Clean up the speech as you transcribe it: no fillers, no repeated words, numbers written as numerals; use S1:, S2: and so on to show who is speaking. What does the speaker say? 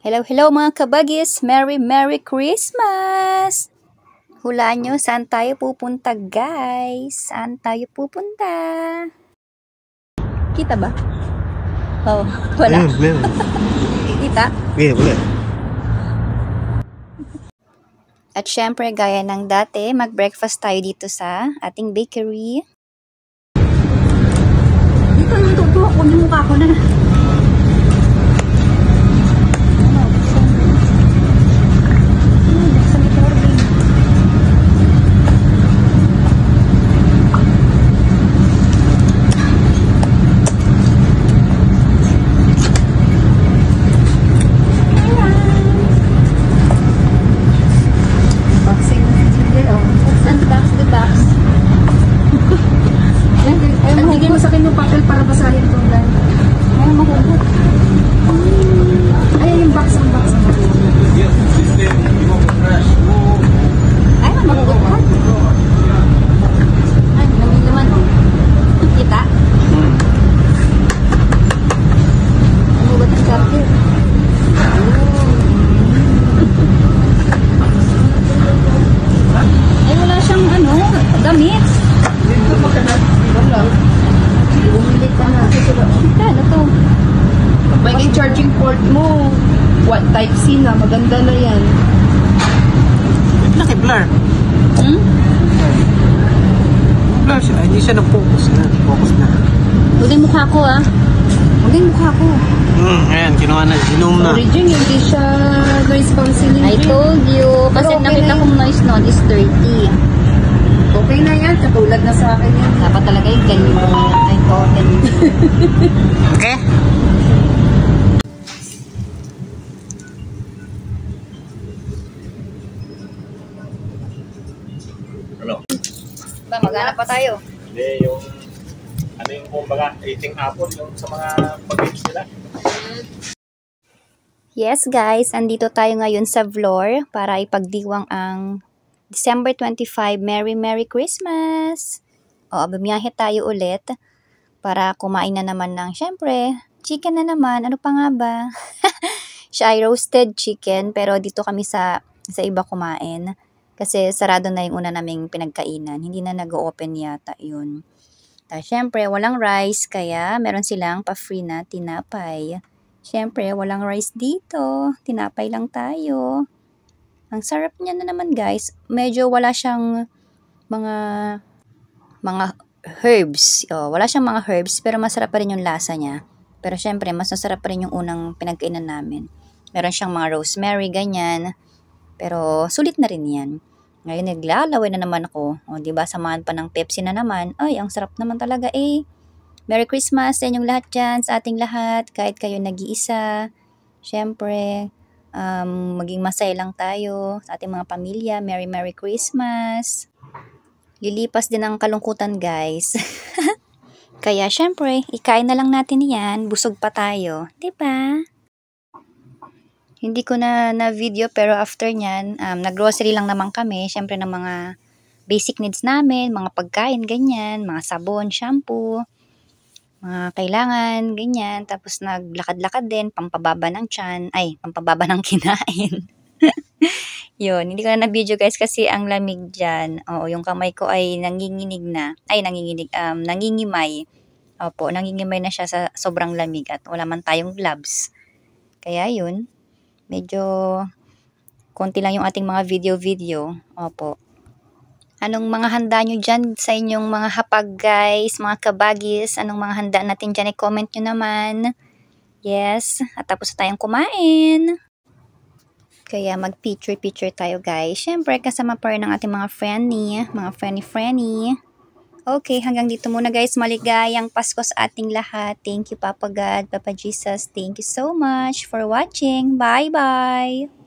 S1: Hello, hello mga kabagis! Merry Christmas! Hulaan nyo, saan tayo pupunta guys? Saan tayo pupunta? Kita ba? Oh, wala. Kita?
S2: Yeah, wala.
S1: At syempre, gaya ng dati, mag-breakfast tayo dito sa ating bakery. Dito yung tutuwa ko, yung mukha ko na.
S3: Bigyan mo sa akin yung papel para basahin ito. Ay, mahugot. Ay, yung box, ang box.
S1: Ay, mahugot ka. Ay, namin naman. Kita? Mahugot ang charger. Ay, wala siyang damit.
S3: Wala. Bumili ka na.
S1: Ano to?
S3: May yung charging port mo. What type C na. Maganda na yan.
S2: Laki blur. Blur siya. Hindi siya nag-focus na. Focus na.
S1: Huwag yung mukha ko Huwag yung mukha ko.
S2: Ayan, kinuha na. Ginome na.
S3: Origin, hindi siya noise cancelling.
S1: I told you. Kasi
S3: Pero okay
S1: nakita
S3: na
S1: kong noise nun is 30.
S3: Okay na yan. Katulad na sa akin yan.
S1: Dapat talaga yung ganyan mo. Ay, token.
S2: Okay?
S4: Ano?
S1: Ba, maghanap pa tayo.
S4: Hindi, yung kumbaga, eating apple, yung sa mga pag-games nila.
S1: Yes guys, andito tayo ngayon sa Vlor para ipagdiwang ang December 25, Merry Christmas! O, bumiyahe tayo ulit para kumain na naman ng, syempre, chicken na naman. Ano pa nga ba? Siya ay roasted chicken, pero dito kami sa iba kumain. Kasi sarado na yung una naming pinagkainan. Hindi na nag-open yata yun. Syempre, walang rice, kaya meron silang pa-free na tinapay. Syempre, walang rice dito. Tinapay lang tayo. Ang sarap niya na naman guys. Medyo wala siyang mga herbs. Wala siyang mga herbs, pero masarap pa rin yung lasa niya. Pero syempre, mas masarap pa rin yung unang pinagkainan namin. Meron siyang mga rosemary, ganyan. Pero sulit na rin yan. Ngayon, naglalaway na naman ako. O, diba, samahan pa ng Pepsi na naman. Ay, ang sarap naman talaga eh. Merry Christmas sa inyong lahat dyan, sa ating lahat. Kahit kayo nag-iisa. Syempre, maging masaya lang tayo sa ating mga pamilya. Merry Christmas. Lilipas din ang kalungkutan, guys. Kaya, syempre, ikain na lang natin yan. Busog pa tayo. Diba? Hindi ko na video pero after nyan, nag-grocery lang naman kami. Syempre ng mga basic needs namin, mga pagkain, ganyan, mga sabon, shampoo, mga kailangan, ganyan. Tapos naglakad-lakad din, pampababa ng tiyan, pampababa ng kinain. Yun, hindi ko na video guys kasi ang lamig dyan. Oo, yung kamay ko ay nangingimay. Opo, nangingimay na siya sa sobrang lamig at wala man tayong gloves. Kaya yun. Medyo konti lang yung ating mga video. Opo. Anong mga handa nyo dyan sa inyong mga hapag guys, mga kabagis? Anong mga handa natin dyan? I-comment nyo naman. Yes. At tapos na tayong kumain. Kaya mag-picture tayo guys. Siyempre kasama pa rin ang ating mga friendly. Okay, hanggang dito muna guys. Maligayang Pasko sa ating lahat. Thank you Papa God, Papa Jesus. Thank you so much for watching. Bye-bye!